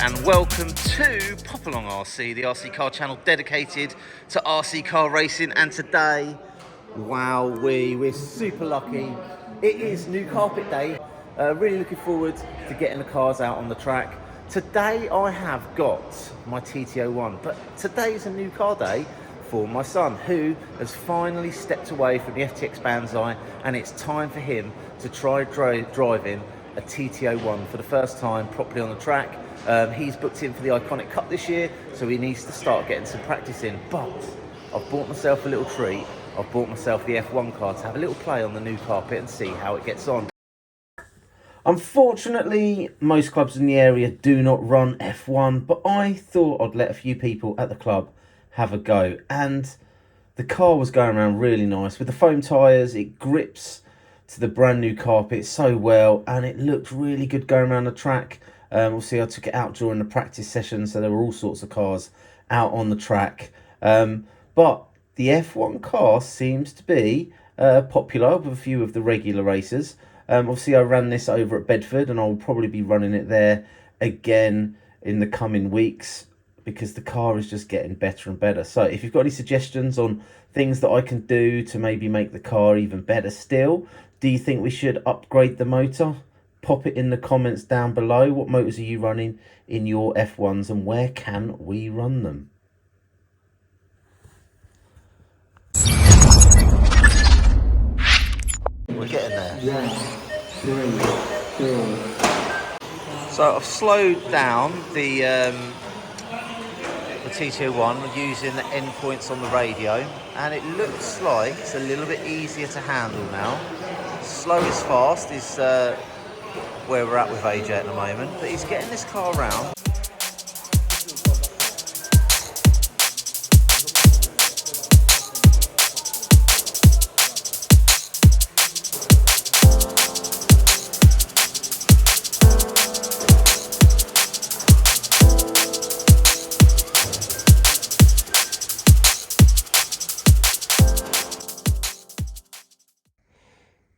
and welcome to Popalong RC, the RC car channel dedicated to RC car racing. And today, wow, we're super lucky. It is new carpet day. Really looking forward to getting the cars out on the track. Today I have got my TT01, but today is a new car day for my son, who has finally stepped away from the FTX banzai, and it's time for him to try driving a TT01 for the first time properly on the track. He's booked in for the Iconic Cup this year, so he needs to start getting some practice in. But I've bought myself a little treat. I've bought myself the F1 car to have a little play on the new carpet and see how it gets on. Unfortunately, most clubs in the area do not run F1, but I thought I'd let a few people at the club have a go. And the car was going around really nice. With the foam tyres, it grips to the brand new carpet so well, and it looked really good going around the track. Obviously I took it out during the practice session, so there were all sorts of cars out on the track. But the F1 car seems to be popular with a few of the regular racers. Obviously I ran this over at Bedford, and I'll probably be running it there again in the coming weeks, because the car is just getting better and better. So if you've got any suggestions on things that I can do to maybe make the car even better still, do you think we should upgrade the motor? Pop it in the comments down below. What motors are you running in your F1s, and where can we run them? We're getting there. So I've slowed down the TT01 using the endpoints on the radio, and it looks like it's a little bit easier to handle now. Slow is fast is where we're at with AJ at the moment, but he's getting this car around.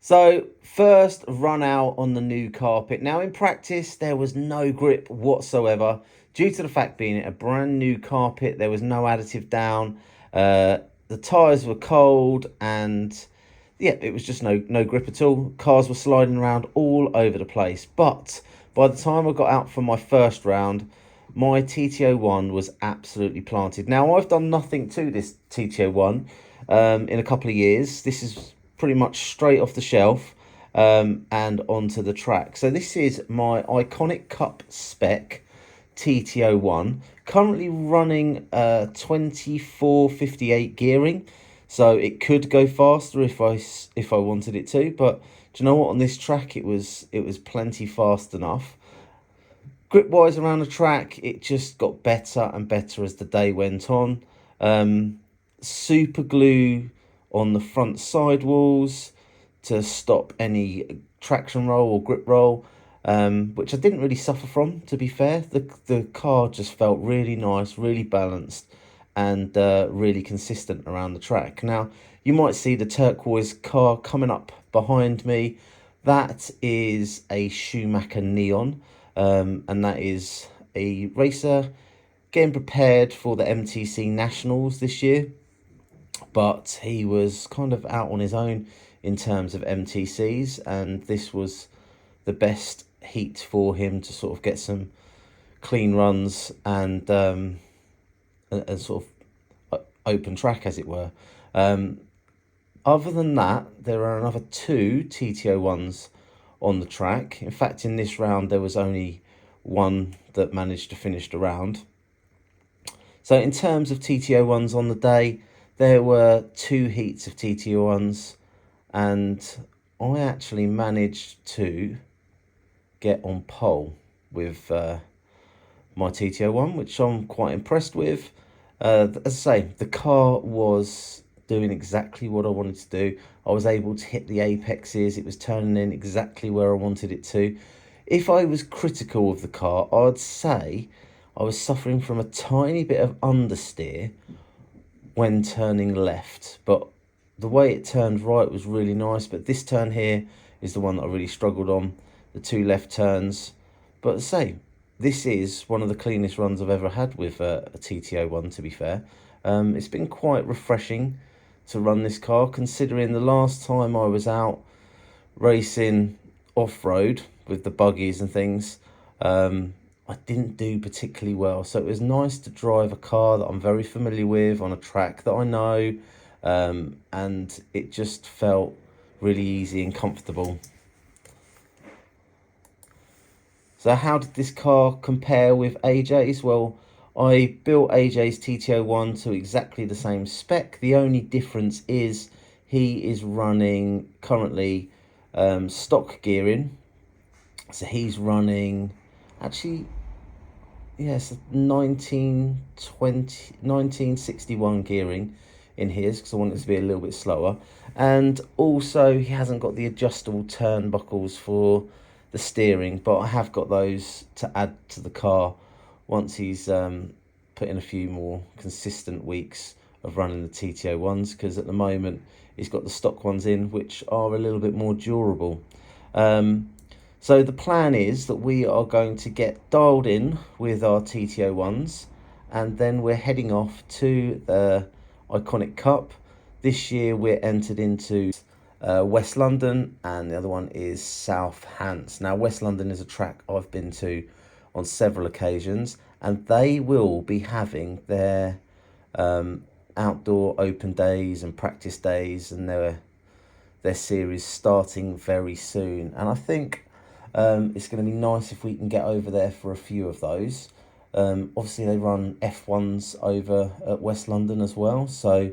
So first run out on the new carpet. Now in practice there was no grip whatsoever, due to the fact being it a brand new carpet. There was no additive down, the tyres were cold, and yeah, it was just no grip at all. Cars were sliding around all over the place. But by the time I got out for my first round, my TT01 was absolutely planted. Now I've done nothing to this TT01 in a couple of years. This is pretty much straight off the shelf and onto the track. So this is my Iconic Cup spec TT01, currently running 2458 gearing, so it could go faster if I wanted it to. But do you know what, on this track it was plenty fast enough. Grip wise around the track, it just got better and better as the day went on. Super glue on the front sidewalls to stop any traction roll or grip roll, which I didn't really suffer from, to be fair. The car just felt really nice, really balanced, and really consistent around the track. Now you might see the turquoise car coming up behind me. That is a Schumacher Neon, and that is a racer getting prepared for the MTC Nationals this year. But he was kind of out on his own in terms of MTCs, and this was the best heat for him to sort of get some clean runs and sort of open track, as it were. Other than that, there are another two TT01s on the track. In fact, in this round there was only one that managed to finish the round. So in terms of TT01s on the day, there were two heats of TT01s, and I actually managed to get on pole with my TT01, which I'm quite impressed with. As I say, the car was doing exactly what I wanted to do. I was able to hit the apexes. It was turning in exactly where I wanted it to. If I was critical of the car, I'd say I was suffering from a tiny bit of understeer when turning left, but the way it turned right was really nice. But this turn here is the one that I really struggled on, the two left turns. But as I say, This is one of the cleanest runs I've ever had with a TT01, to be fair. It's been quite refreshing to run this car, considering the last time I was out racing off-road with the buggies and things, I didn't do particularly well. So it was nice to drive a car that I'm very familiar with on a track that I know, and it just felt really easy and comfortable. So how did this car compare with AJ's? Well, I built AJ's TT01 to exactly the same spec. The only difference is he is running currently stock gearing. So he's running, actually, yes, 1961 gearing in his, because I want it to be a little bit slower. And also he hasn't got the adjustable turnbuckles for the steering, but I have got those to add to the car once he's put in a few more consistent weeks of running the TT01s, because at the moment he's got the stock ones in, which are a little bit more durable. So the plan is that we are going to get dialed in with our TT01s, and then we're heading off to the Iconic Cup. This year we're entered into West London, and the other one is South Hants. Now, West London is a track I've been to on several occasions, and they will be having their outdoor open days and practice days, and their series starting very soon. And I think it's going to be nice if we can get over there for a few of those. Obviously they run F1s over at West London as well, so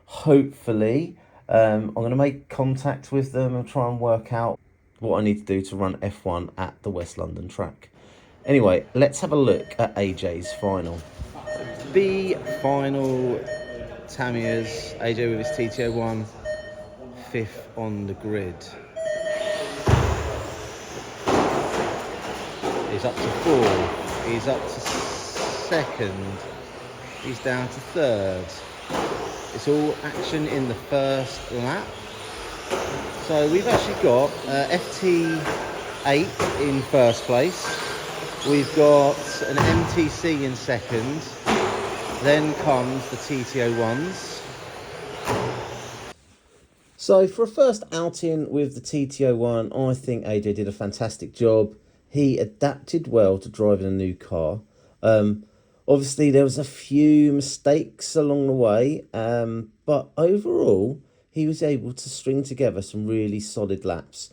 hopefully I'm going to make contact with them and try and work out what I need to do to run F1 at the West London track. Anyway, let's have a look at AJ's final. B final, Tamiya's, AJ with his TT01, 5th on the grid. He's up to 4th, he's up to 2nd, he's down to 3rd. It's all action in the first lap. So we've actually got FT8 in first place. We've got an MTC in second. Then comes the TT01s. So for a first outing with the TT01, I think AJ did a fantastic job. He adapted well to driving a new car. Obviously, there was a few mistakes along the way, but overall, he was able to string together some really solid laps.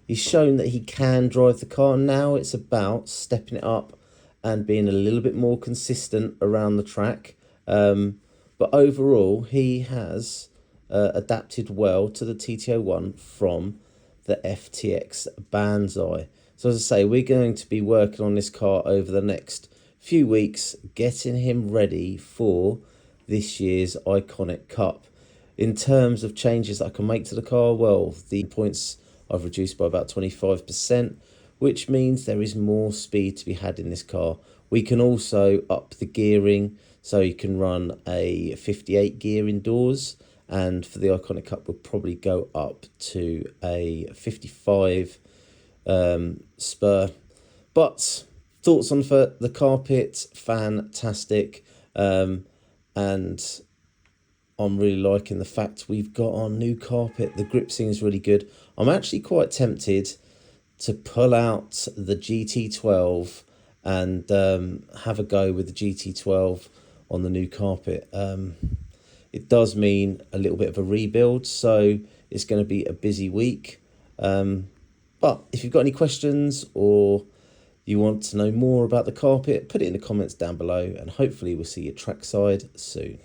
He's shown that he can drive the car. Now it's about stepping it up and being a little bit more consistent around the track. But overall, he has adapted well to the TT01 from the FTX banzai. So as I say, we're going to be working on this car over the next few weeks, getting him ready for this year's Iconic Cup. In terms of changes that I can make to the car, well, the points I've reduced by about 25%, which means there is more speed to be had in this car. We can also up the gearing, so you can run a 58 gear indoors, and for the Iconic Cup we'll probably go up to a 55 spur. But thoughts on the carpet, fantastic, and I'm really liking the fact we've got our new carpet. The grip seems really good. I'm actually quite tempted to pull out the GT12 and have a go with the GT12 on the new carpet. It does mean a little bit of a rebuild, so it's going to be a busy week. But if you've got any questions or you want to know more about the carpet, put it in the comments down below, and hopefully we'll see you trackside soon.